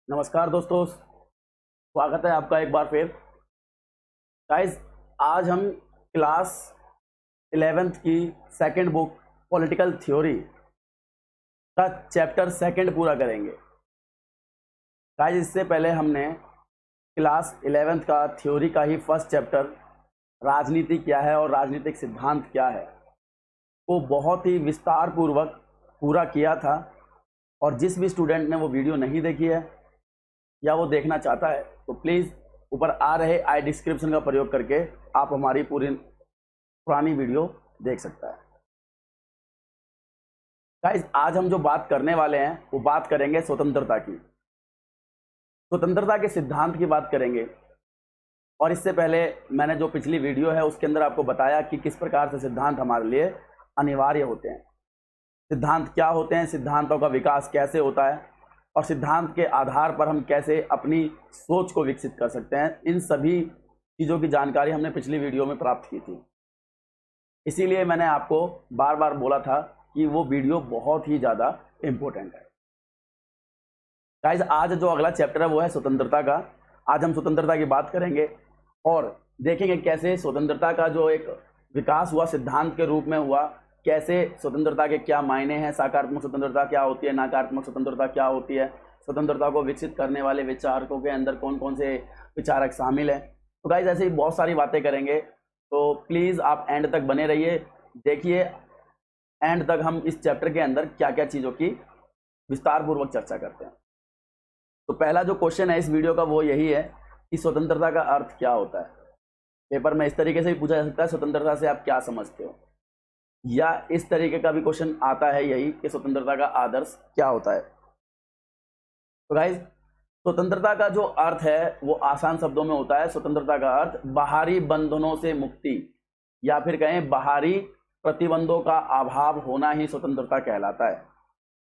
नमस्कार दोस्तों, स्वागत है आपका एक बार फिर। गाइस, आज हम क्लास 11th की सेकंड बुक पॉलिटिकल थ्योरी का चैप्टर सेकंड पूरा करेंगे। गाइस, इससे पहले हमने क्लास 11th का थ्योरी का ही फर्स्ट चैप्टर राजनीति क्या है और राजनीतिक सिद्धांत क्या है वो बहुत ही विस्तार पूर्वक पूरा किया था। और जिस भी स्टूडेंट ने वो वीडियो नहीं देखी है या वो देखना चाहता है तो प्लीज़ ऊपर आ रहे आई डिस्क्रिप्शन का प्रयोग करके आप हमारी पूरी पुरानी वीडियो देख सकता है। गाइस, आज हम जो बात करने वाले हैं वो बात करेंगे स्वतंत्रता की। स्वतंत्रता के सिद्धांत की बात करेंगे। और इससे पहले मैंने जो पिछली वीडियो है उसके अंदर आपको बताया कि किस प्रकार से सिद्धांत हमारे लिए अनिवार्य होते हैं, सिद्धांत क्या होते हैं, सिद्धांतों का विकास कैसे होता है और सिद्धांत के आधार पर हम कैसे अपनी सोच को विकसित कर सकते हैं। इन सभी चीज़ों की जानकारी हमने पिछली वीडियो में प्राप्त की थी। इसीलिए मैंने आपको बार बार बोला था कि वो वीडियो बहुत ही ज़्यादा इम्पोर्टेंट है। गाइस, आज जो अगला चैप्टर है वो है स्वतंत्रता का। आज हम स्वतंत्रता की बात करेंगे और देखेंगे कैसे स्वतंत्रता का जो एक विकास हुआ सिद्धांत के रूप में हुआ, कैसे स्वतंत्रता के क्या मायने हैं, सकारात्मक स्वतंत्रता क्या होती है, नकारात्मक स्वतंत्रता क्या होती है, स्वतंत्रता को विकसित करने वाले विचारकों के अंदर कौन कौन से विचारक शामिल हैं। तो गाइस, ऐसे ही बहुत सारी बातें करेंगे, तो प्लीज़ आप एंड तक बने रहिए, देखिए एंड तक हम इस चैप्टर के अंदर क्या क्या चीज़ों की विस्तार पूर्वक चर्चा करते हैं। तो पहला जो क्वेश्चन है इस वीडियो का वो यही है कि स्वतंत्रता का अर्थ क्या होता है। पेपर में इस तरीके से भी पूछा जा सकता है, स्वतंत्रता से आप क्या समझते हो, या इस तरीके का भी क्वेश्चन आता है यही कि स्वतंत्रता का आदर्श क्या होता है। तो गाइस, स्वतंत्रता का जो अर्थ है वो आसान शब्दों में होता है। स्वतंत्रता का अर्थ बाहरी बंधनों से मुक्ति या फिर कहें बाहरी प्रतिबंधों का अभाव होना ही स्वतंत्रता कहलाता है।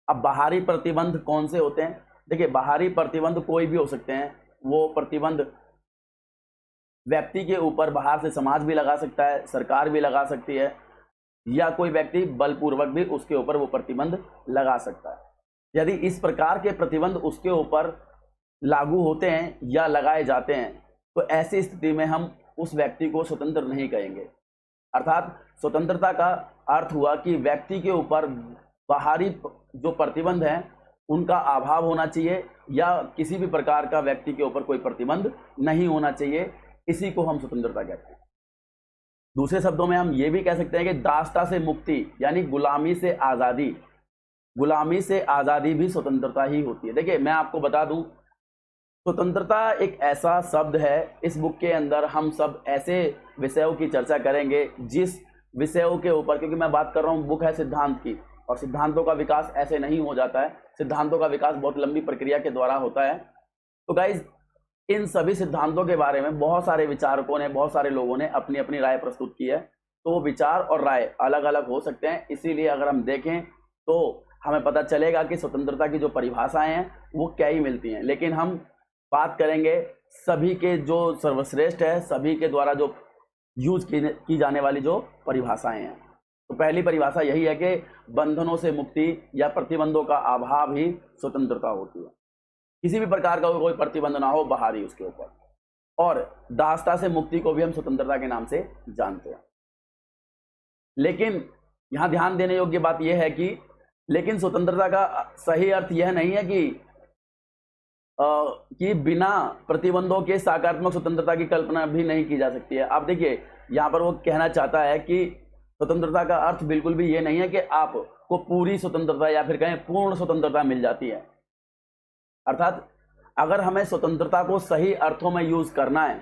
अब बाहरी प्रतिबंध कौन से होते हैं? देखिए, बाहरी प्रतिबंध कोई भी हो सकते हैं। वो प्रतिबंध व्यक्ति के ऊपर बाहर से समाज भी लगा सकता है, सरकार भी लगा सकती है, या कोई व्यक्ति बलपूर्वक भी उसके ऊपर वो प्रतिबंध लगा सकता है। यदि इस प्रकार के प्रतिबंध उसके ऊपर लागू होते हैं या लगाए जाते हैं तो ऐसी स्थिति में हम उस व्यक्ति को स्वतंत्र नहीं कहेंगे। अर्थात स्वतंत्रता का अर्थ हुआ कि व्यक्ति के ऊपर बाहरी जो प्रतिबंध हैं उनका अभाव होना चाहिए या किसी भी प्रकार का व्यक्ति के ऊपर कोई प्रतिबंध नहीं होना चाहिए। इसी को हम स्वतंत्रता कहते हैं। दूसरे शब्दों में हम ये भी कह सकते हैं कि दासता से मुक्ति यानी गुलामी से आज़ादी, गुलामी से आज़ादी भी स्वतंत्रता ही होती है। देखिए, मैं आपको बता दूं, स्वतंत्रता एक ऐसा शब्द है, इस बुक के अंदर हम सब ऐसे विषयों की चर्चा करेंगे जिस विषयों के ऊपर, क्योंकि मैं बात कर रहा हूँ बुक है सिद्धांत की, और सिद्धांतों का विकास ऐसे नहीं हो जाता है। सिद्धांतों का विकास बहुत लंबी प्रक्रिया के द्वारा होता है। तो गाइज, इन सभी सिद्धांतों के बारे में बहुत सारे विचारकों ने, बहुत सारे लोगों ने अपनी अपनी राय प्रस्तुत की है। तो वो विचार और राय अलग अलग हो सकते हैं। इसीलिए अगर हम देखें तो हमें पता चलेगा कि स्वतंत्रता की जो परिभाषाएं हैं वो क्या ही मिलती हैं। लेकिन हम बात करेंगे सभी के जो सर्वश्रेष्ठ है, सभी के द्वारा जो यूज की जाने वाली जो परिभाषाएं हैं। तो पहली परिभाषा यही है कि बंधनों से मुक्ति या प्रतिबंधों का अभाव ही स्वतंत्रता होती है। किसी भी प्रकार का कोई प्रतिबंध ना हो बाहरी उसके ऊपर। और दासता से मुक्ति को भी हम स्वतंत्रता के नाम से जानते हैं। लेकिन यहां ध्यान देने योग्य बात यह है कि लेकिन स्वतंत्रता का सही अर्थ यह नहीं है कि बिना प्रतिबंधों के सकारात्मक स्वतंत्रता की कल्पना भी नहीं की जा सकती है। आप देखिए, यहां पर वो कहना चाहता है कि स्वतंत्रता का अर्थ बिल्कुल भी ये नहीं है कि आपको पूरी स्वतंत्रता या फिर कहें पूर्ण स्वतंत्रता मिल जाती है। अर्थात अगर हमें स्वतंत्रता को सही अर्थों में यूज करना है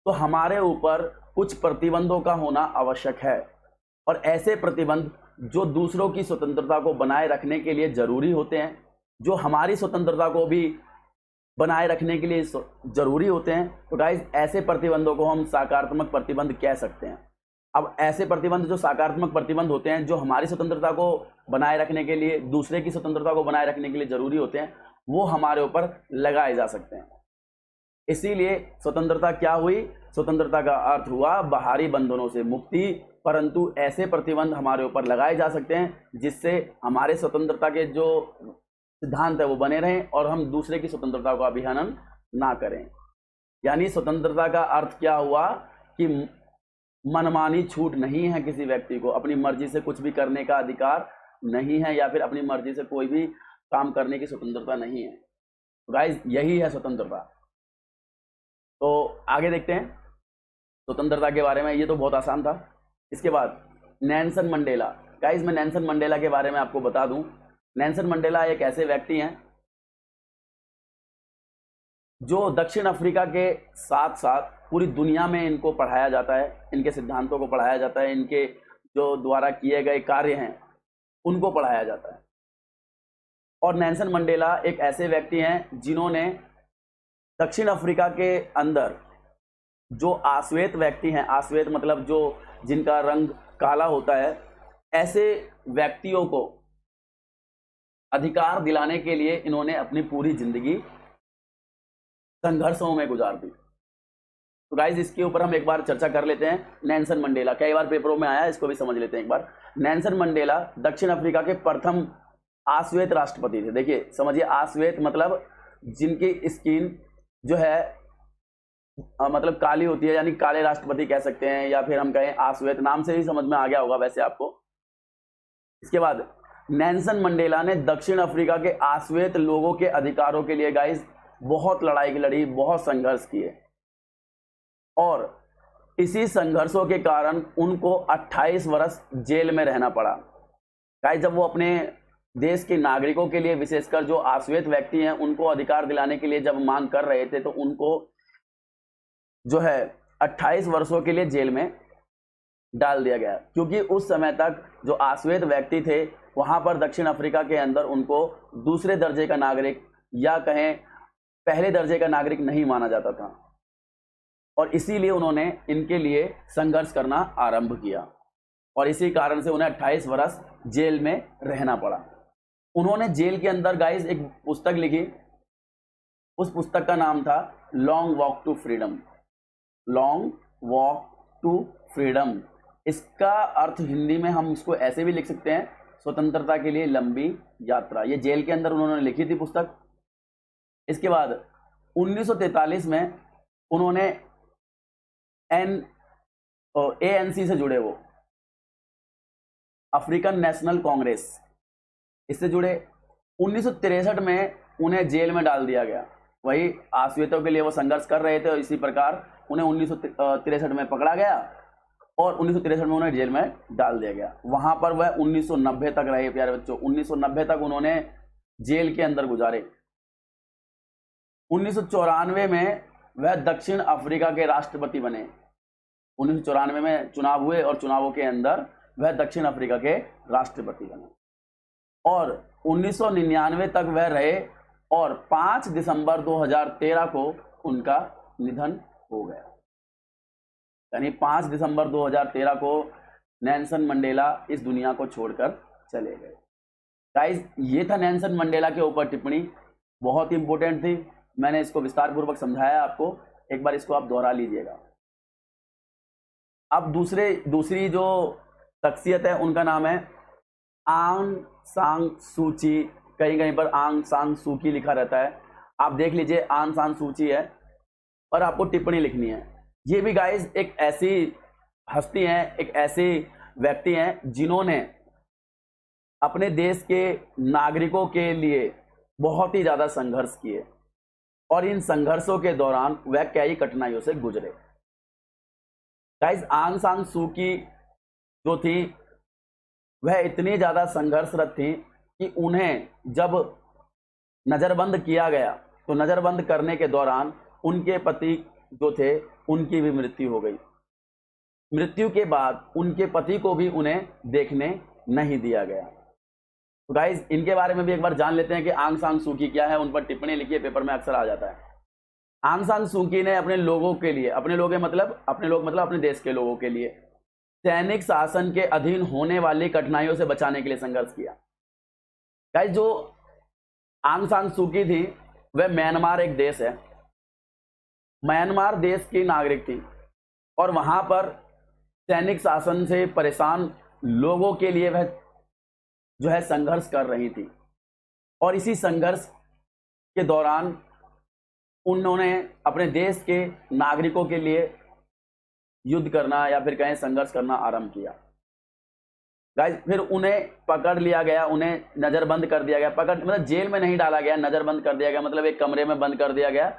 तो हमारे ऊपर कुछ प्रतिबंधों का होना आवश्यक है। और ऐसे प्रतिबंध जो दूसरों की स्वतंत्रता को बनाए रखने के लिए जरूरी होते हैं, जो हमारी स्वतंत्रता को भी बनाए रखने के लिए जरूरी होते हैं। तो गाइस, ऐसे प्रतिबंधों को हम सकारात्मक प्रतिबंध कह सकते हैं। अब ऐसे प्रतिबंध जो सकारात्मक प्रतिबंध होते हैं, जो हमारी स्वतंत्रता को बनाए रखने के लिए, दूसरे की स्वतंत्रता को बनाए रखने के लिए जरूरी होते हैं, वो हमारे ऊपर लगाए जा सकते हैं। इसीलिए स्वतंत्रता क्या हुई? स्वतंत्रता का अर्थ हुआ बाहरी बंधनों से मुक्ति, परंतु ऐसे प्रतिबंध हमारे ऊपर लगाए जा सकते हैं जिससे हमारे स्वतंत्रता के जो सिद्धांत है वो बने रहें और हम दूसरे की स्वतंत्रता का अभिहनन ना करें। यानी स्वतंत्रता का अर्थ क्या हुआ कि मनमानी छूट नहीं है, किसी व्यक्ति को अपनी मर्जी से कुछ भी करने का अधिकार नहीं है, या फिर अपनी मर्जी से कोई भी काम करने की स्वतंत्रता नहीं है। तो गाइस यही है स्वतंत्रता। तो आगे देखते हैं स्वतंत्रता के बारे में, ये तो बहुत आसान था। इसके बाद नेल्सन मंडेला। गाइस मैं नेल्सन मंडेला के बारे में आपको बता दूं, नेल्सन मंडेला एक ऐसे व्यक्ति हैं जो दक्षिण अफ्रीका के साथ साथ पूरी दुनिया में इनको पढ़ाया जाता है, इनके सिद्धांतों को पढ़ाया जाता है, इनके जो द्वारा किए गए कार्य हैं उनको पढ़ाया जाता है। और नेल्सन मंडेला एक ऐसे व्यक्ति हैं जिन्होंने दक्षिण अफ्रीका के अंदर जो आश्वेत व्यक्ति हैं, आश्वेत मतलब जो जिनका रंग काला होता है, ऐसे व्यक्तियों को अधिकार दिलाने के लिए इन्होंने अपनी पूरी जिंदगी संघर्षों में गुजार दी। तो गाइज इसके ऊपर हम एक बार चर्चा कर लेते हैं। नेल्सन मंडेला कई बार पेपरों में आया, इसको भी समझ लेते हैं एक बार। नेल्सन मंडेला दक्षिण अफ्रीका के प्रथम आश्वेत राष्ट्रपति थे। देखिए समझिए, आश्वेत मतलब जिनकी स्किन जो है मतलब काली होती है, यानी काले राष्ट्रपति कह सकते हैं, या फिर हम कहें आश्वेत, नाम से ही समझ में आ गया होगा वैसे आपको। इसके बाद नेल्सन मंडेला ने दक्षिण अफ्रीका के आश्वेत लोगों के अधिकारों के लिए गाइज बहुत लड़ाई की लड़ी, बहुत संघर्ष किए, और इसी संघर्षों के कारण उनको 28 वर्ष जेल में रहना पड़ा। गाइज जब वो अपने देश के नागरिकों के लिए, विशेषकर जो आश्वेत व्यक्ति हैं, उनको अधिकार दिलाने के लिए जब मांग कर रहे थे, तो उनको जो है 28 वर्षों के लिए जेल में डाल दिया गया, क्योंकि उस समय तक जो आश्वेत व्यक्ति थे वहां पर दक्षिण अफ्रीका के अंदर उनको दूसरे दर्जे का नागरिक या कहें पहले दर्जे का नागरिक नहीं माना जाता था, और इसीलिए उन्होंने इनके लिए संघर्ष करना आरंभ किया, और इसी कारण से उन्हें 28 वर्ष जेल में रहना पड़ा। उन्होंने जेल के अंदर गाइस एक पुस्तक लिखी, उस पुस्तक का नाम था long walk to freedom. Long walk to freedom, इसका अर्थ हिंदी में हम उसको ऐसे भी लिख सकते हैं, स्वतंत्रता के लिए लंबी यात्रा। ये जेल के अंदर उन्होंने लिखी थी पुस्तक। इसके बाद 1943 में उन्होंने ANC से जुड़े, वो अफ्रीकन नेशनल कांग्रेस, इससे जुड़े। 1963 में उन्हें जेल में डाल दिया गया, वही आश्वेतों के लिए वो संघर्ष कर रहे थे, और इसी प्रकार उन्हें 1963 में पकड़ा गया और 1963 में उन्हें जेल में डाल दिया गया। वहां पर वह 1990 तक रहे प्यारे बच्चों, 1990 तक उन्होंने जेल के अंदर गुजारे। 1994 में वह दक्षिण अफ्रीका के राष्ट्रपति बने। 1994 में चुनाव हुए और चुनावों के अंदर वह दक्षिण अफ्रीका के राष्ट्रपति बने, और 1999 तक वह रहे, और 5 दिसंबर 2013 को उनका निधन हो गया। यानी 5 दिसंबर 2013 को नेल्सन मंडेला इस दुनिया को छोड़कर चले गए। गाइस ये था नेल्सन मंडेला के ऊपर टिप्पणी, बहुत इंपॉर्टेंट थी, मैंने इसको विस्तार पूर्वक समझाया आपको, एक बार इसको आप दोहरा लीजिएगा। अब दूसरी जो शख्सियत है उनका नाम है आंग सान सू की। कहीं कहीं पर आंग सान सू की लिखा रहता है, आप देख लीजिए आंग सान सू की है, और आपको टिप्पणी लिखनी है। ये भी गाइस एक ऐसी हस्ती हैं, एक ऐसे व्यक्ति हैं जिन्होंने अपने देश के नागरिकों के लिए बहुत ही ज्यादा संघर्ष किए, और इन संघर्षों के दौरान वह कई कठिनाइयों से गुजरे। गाइस आंग सान सू की जो थी वह इतनी ज्यादा संघर्षरत थी कि उन्हें जब नजरबंद किया गया, तो नजरबंद करने के दौरान उनके पति जो थे उनकी भी मृत्यु हो गई। मृत्यु के बाद उनके पति को भी उन्हें देखने नहीं दिया गया। तो गाइज इनके बारे में भी एक बार जान लेते हैं कि आंग सान सू की क्या है, उन पर टिप्पणी लिखिए, पेपर में अक्सर आ जाता है। आंग सान सू की ने अपने लोगों के लिए, अपने लोग मतलब अपने देश के लोगों के लिए सैनिक शासन के अधीन होने वाली कठिनाइयों से बचाने के लिए संघर्ष किया। गाइस जो आंग सान सू की थी वह म्यांमार एक देश है, म्यांमार देश की नागरिक थी, और वहां पर सैनिक शासन से परेशान लोगों के लिए वह जो है संघर्ष कर रही थी। और इसी संघर्ष के दौरान उन्होंने अपने देश के नागरिकों के लिए युद्ध करना या फिर कहें संघर्ष करना आरंभ किया। गाइस फिर उन्हें पकड़ लिया गया, उन्हें नजरबंद कर दिया गया। पकड़ मतलब जेल में नहीं डाला गया, नजरबंद कर दिया गया, मतलब एक कमरे में बंद कर दिया गया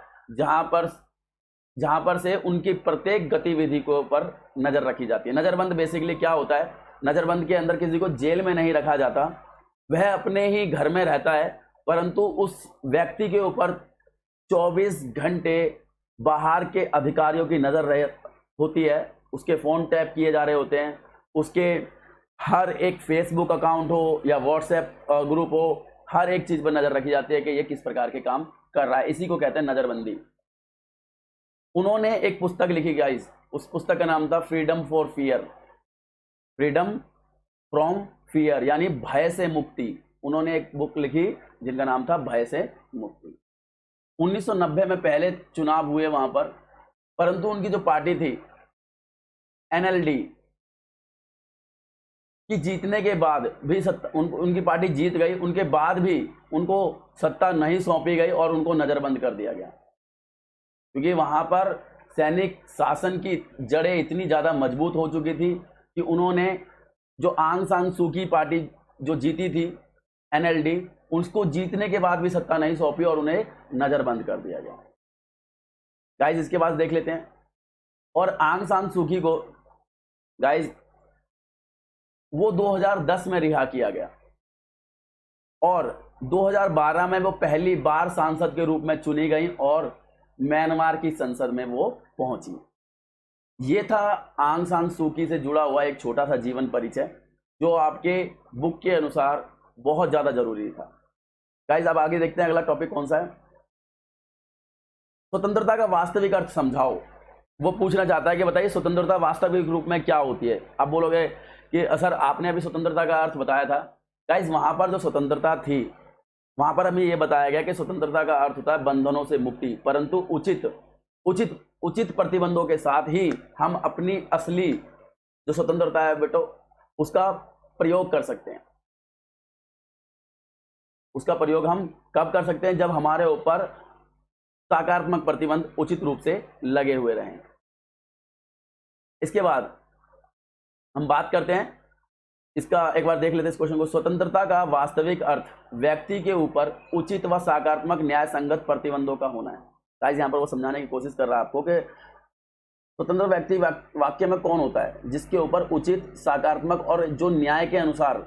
जहां पर से उनकी प्रत्येक गतिविधि को पर नजर रखी जाती है। नजरबंद बेसिकली क्या होता है, नजरबंद के अंदर किसी को जेल में नहीं रखा जाता, वह अपने ही घर में रहता है, परंतु उस व्यक्ति के ऊपर 24 घंटे बाहर के अधिकारियों की नजर होती है। उसके फोन टैप किए जा रहे होते हैं, उसके हर एक फेसबुक अकाउंट हो या व्हाट्सएप ग्रुप हो, हर एक चीज पर नजर रखी जाती है कि ये किस प्रकार के काम कर रहा है। इसी को कहते हैं नजरबंदी। उन्होंने एक पुस्तक लिखी गाइस, उस पुस्तक का नाम था freedom for fear, freedom from fear, यानी भय से मुक्ति। उन्होंने एक बुक लिखी जिनका नाम था भय से मुक्ति। 1990 में पहले चुनाव हुए वहां पर, परंतु उनकी जो पार्टी थी एनएलडी कि जीतने के बाद भी उनकी पार्टी जीत गई, उनके बाद भी उनको सत्ता नहीं सौंपी गई और उनको नजरबंद कर दिया गया, क्योंकि वहां पर सैनिक शासन की जड़ें इतनी ज्यादा मजबूत हो चुकी थी कि उन्होंने जो आंग सान सूकी पार्टी जो जीती थी एनएलडी, उसको जीतने के बाद भी सत्ता नहीं सौंपी और उन्हें नजरबंद कर दिया गया। गाइस इसके बाद देख लेते हैं। और आंग सान सूकी को गाइस वो 2010 में रिहा किया गया और 2012 में वो पहली बार सांसद के रूप में चुनी गई और म्यांमार की संसद में वो पहुंची। ये था आंग सान सूकी से जुड़ा हुआ एक छोटा सा जीवन परिचय जो आपके बुक के अनुसार बहुत ज्यादा जरूरी था। गाइस अब आगे देखते हैं अगला टॉपिक कौन सा है। स्वतंत्रता का वास्तविक अर्थ समझाओ। वो पूछना चाहता है कि बताइए स्वतंत्रता वास्तविक रूप में क्या होती है। आप बोलोगे कि सर आपने अभी स्वतंत्रता का अर्थ बताया था। गाइस वहां पर जो स्वतंत्रता थी वहां पर हमें यह बताया गया कि स्वतंत्रता का अर्थ होता है बंधनों से मुक्ति, परंतु उचित प्रतिबंधों के साथ ही हम अपनी असली जो स्वतंत्रता है बेटो उसका प्रयोग कर सकते हैं। उसका प्रयोग हम कब कर सकते हैं, जब हमारे ऊपर सकारात्मक प्रतिबंध उचित रूप से लगे हुए रहें। इसके बाद हम बात करते हैं इसका, एक बार देख लेते हैं इस क्वेश्चन को। स्वतंत्रता का वास्तविक अर्थ व्यक्ति के ऊपर उचित व सकारात्मक न्याय संगत प्रतिबंधों का होना है। गाइस यहाँ पर वो समझाने की कोशिश कर रहा है आपको कि स्वतंत्र व्यक्ति वाक्य में कौन होता है जिसके ऊपर उचित सकारात्मक और जो न्याय के अनुसार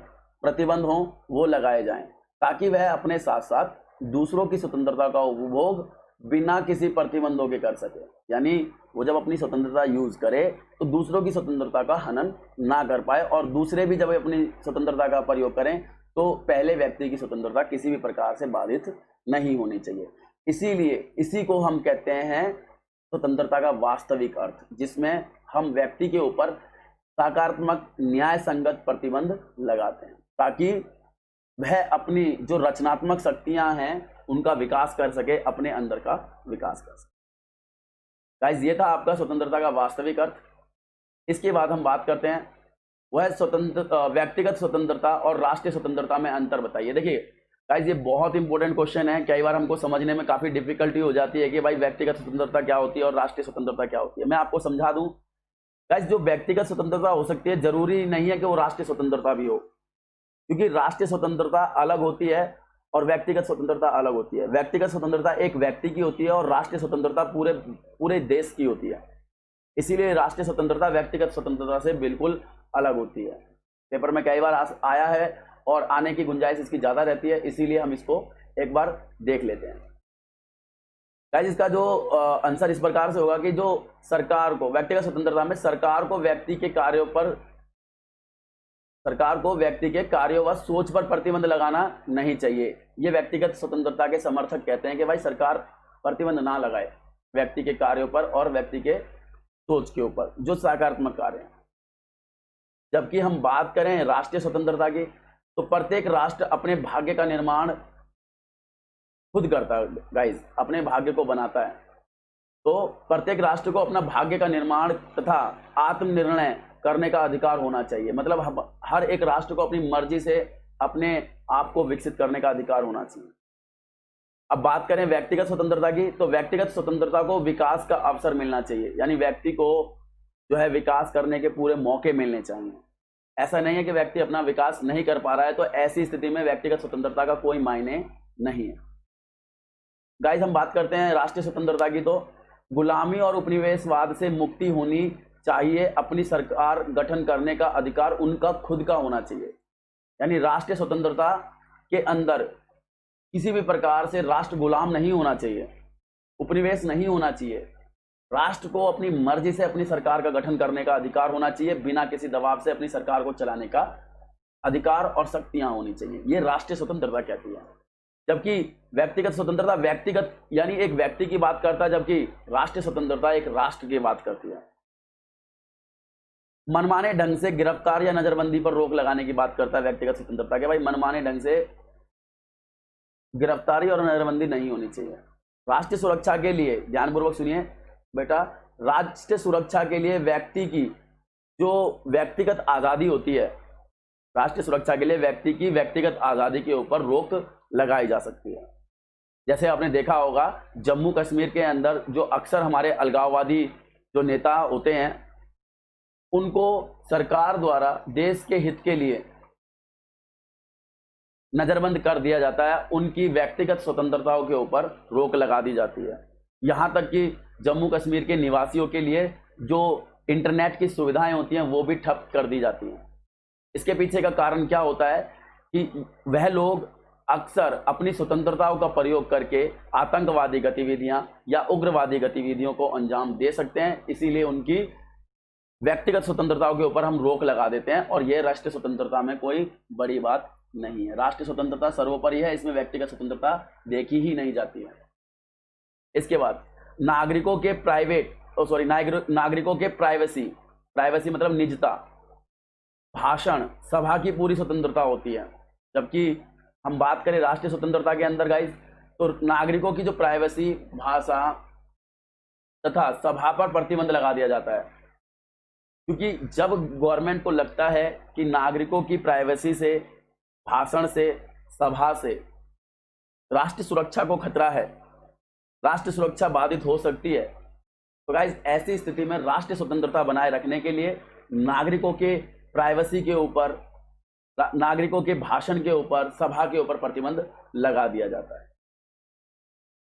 प्रतिबंध हो वो लगाए जाएं, ताकि वह अपने साथ साथ दूसरों की स्वतंत्रता का उपभोग बिना किसी प्रतिबंधों के कर सके। यानी वो जब अपनी स्वतंत्रता यूज करे तो दूसरों की स्वतंत्रता का हनन ना कर पाए, और दूसरे भी जब अपनी स्वतंत्रता का प्रयोग करें तो पहले व्यक्ति की स्वतंत्रता किसी भी प्रकार से बाधित नहीं होनी चाहिए। इसीलिए इसी को हम कहते हैं स्वतंत्रता का वास्तविक अर्थ, जिसमें हम व्यक्ति के ऊपर सकारात्मक न्याय संगत प्रतिबंध लगाते हैं ताकि वह अपनी जो रचनात्मक शक्तियां हैं उनका विकास कर सके, अपने अंदर का विकास कर सके। गाइस ये था आपका स्वतंत्रता का वास्तविक अर्थ। इसके बाद हम बात करते हैं वह व्यक्तिगत स्वतंत्रता और राष्ट्रीय स्वतंत्रता में अंतर बताइए। देखिए गाइस ये बहुत इंपॉर्टेंट क्वेश्चन है, कई बार हमको समझने में काफी डिफिकल्टी हो जाती है कि भाई व्यक्तिगत स्वतंत्रता क्या होती है और राष्ट्रीय स्वतंत्रता क्या होती है। मैं आपको समझा दूं गाइस, जो व्यक्तिगत स्वतंत्रता हो सकती है जरूरी नहीं है कि वो राष्ट्रीय स्वतंत्रता भी हो, क्योंकि राष्ट्रीय स्वतंत्रता अलग होती है और व्यक्तिगत स्वतंत्रता अलग होती है। व्यक्तिगत स्वतंत्रता एक व्यक्ति की होती है और राष्ट्रीय स्वतंत्रता पूरे देश की होती है। इसीलिए राष्ट्रीय स्वतंत्रता व्यक्तिगत स्वतंत्रता से बिल्कुल अलग होती है। पेपर में कई बार आया है और आने की गुंजाइश इसकी ज्यादा रहती है, इसीलिए हम इसको एक बार देख लेते हैं। गाइस इसका जो आंसर इस प्रकार से होगा कि जो सरकार को व्यक्तिगत स्वतंत्रता में सरकार को व्यक्ति के कार्यों व सोच पर प्रतिबंध लगाना नहीं चाहिए। ये व्यक्तिगत स्वतंत्रता के समर्थक कहते हैं कि भाई सरकार प्रतिबंध ना लगाए व्यक्ति के कार्यों पर और व्यक्ति के सोच के ऊपर जो सकारात्मक कार्य हैं। जबकि हम बात करें राष्ट्रीय स्वतंत्रता की तो प्रत्येक राष्ट्र अपने भाग्य का निर्माण खुद करता है। गाइस अपने भाग्य को बनाता है, तो प्रत्येक राष्ट्र को अपना भाग्य का निर्माण तथा आत्मनिर्णय करने का अधिकार होना चाहिए। मतलब हर एक राष्ट्र को अपनी मर्जी से अपने आप को विकसित करने का अधिकार होना चाहिए। अब बात करें व्यक्तिगत स्वतंत्रता की, तो व्यक्तिगत स्वतंत्रता को विकास का अवसर मिलना चाहिए, यानी व्यक्ति को जो है विकास करने के पूरे मौके मिलने चाहिए। ऐसा नहीं है कि व्यक्ति अपना विकास नहीं कर पा रहा है, तो ऐसी स्थिति में व्यक्तिगत स्वतंत्रता का कोई मायने नहीं है। गाइस, हम बात करते हैं राष्ट्रीय स्वतंत्रता की, तो गुलामी और उपनिवेशवाद से मुक्ति होनी चाहिए, अपनी सरकार गठन करने का अधिकार उनका खुद का होना चाहिए। यानी राष्ट्रीय स्वतंत्रता के अंदर किसी भी प्रकार से राष्ट्र गुलाम नहीं होना चाहिए, उपनिवेश नहीं होना चाहिए। राष्ट्र को अपनी मर्जी से अपनी सरकार का गठन करने का अधिकार होना चाहिए, बिना किसी दबाव से अपनी सरकार को चलाने का अधिकार और शक्तियां होनी चाहिए। ये राष्ट्रीय स्वतंत्रता कहती है। जबकि व्यक्तिगत स्वतंत्रता व्यक्तिगत यानी एक व्यक्ति की बात करता है, जबकि राष्ट्रीय स्वतंत्रता एक राष्ट्र की बात करती है। मनमाने ढंग से गिरफ्तार या नजरबंदी पर रोक लगाने की बात करता है व्यक्तिगत स्वतंत्रता के। भाई, मनमाने ढंग से गिरफ्तारी और नजरबंदी नहीं होनी चाहिए। राष्ट्रीय सुरक्षा के लिए, ध्यानपूर्वक सुनिए बेटा, राष्ट्रीय सुरक्षा के लिए व्यक्ति की जो व्यक्तिगत आज़ादी होती है, राष्ट्रीय सुरक्षा के लिए व्यक्ति की व्यक्तिगत आज़ादी के ऊपर रोक लगाई जा सकती है। जैसे आपने देखा होगा जम्मू कश्मीर के अंदर जो अक्सर हमारे अलगाववादी जो नेता होते हैं, उनको सरकार द्वारा देश के हित के लिए नजरबंद कर दिया जाता है, उनकी व्यक्तिगत स्वतंत्रताओं के ऊपर रोक लगा दी जाती है। यहाँ तक कि जम्मू कश्मीर के निवासियों के लिए जो इंटरनेट की सुविधाएं होती हैं वो भी ठप कर दी जाती हैं। इसके पीछे का कारण क्या होता है कि वह लोग अक्सर अपनी स्वतंत्रताओं का प्रयोग करके आतंकवादी गतिविधियां या उग्रवादी गतिविधियों को अंजाम दे सकते हैं, इसीलिए उनकी व्यक्तिगत स्वतंत्रताओं के ऊपर हम रोक लगा देते हैं। और यह राष्ट्रीय स्वतंत्रता में कोई बड़ी बात नहीं है। राष्ट्रीय स्वतंत्रता सर्वोपरि है, इसमें व्यक्तिगत स्वतंत्रता देखी ही नहीं जाती है। इसके बाद नागरिकों के प्राइवेसी मतलब निजता, भाषण, सभा की पूरी स्वतंत्रता होती है। जबकि हम बात करें राष्ट्रीय स्वतंत्रता के अंदर गाइस, तो नागरिकों की जो प्राइवेसी, भाषा तथा सभा पर प्रतिबंध लगा दिया जाता है। क्योंकि जब गवर्नमेंट को लगता है कि नागरिकों की प्राइवेसी से, भाषण से, सभा से राष्ट्रीय सुरक्षा को खतरा है, राष्ट्रीय सुरक्षा बाधित हो सकती है, तो गाइस ऐसी स्थिति में राष्ट्रीय स्वतंत्रता बनाए रखने के लिए नागरिकों के प्राइवेसी के ऊपर, नागरिकों के भाषण के ऊपर, सभा के ऊपर प्रतिबंध लगा दिया जाता है।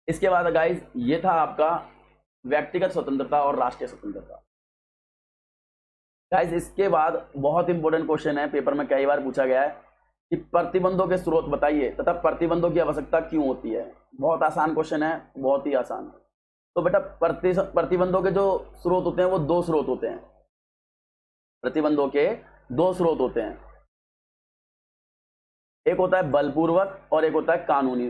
इसके बाद गाइस ये था आपका व्यक्तिगत स्वतंत्रता और राष्ट्रीय स्वतंत्रता। गाइस इसके बाद बहुत इंपॉर्टेंट क्वेश्चन है, पेपर में कई बार पूछा गया है कि प्रतिबंधों के स्रोत बताइए तथा प्रतिबंधों की आवश्यकता क्यों होती है। बहुत आसान क्वेश्चन है, बहुत ही आसान। तो बेटा प्रतिबंधों के जो स्रोत होते हैं वो दो स्रोत होते हैं। प्रतिबंधों के दो स्रोत होते हैं, एक होता है बलपूर्वक और एक होता है कानूनी।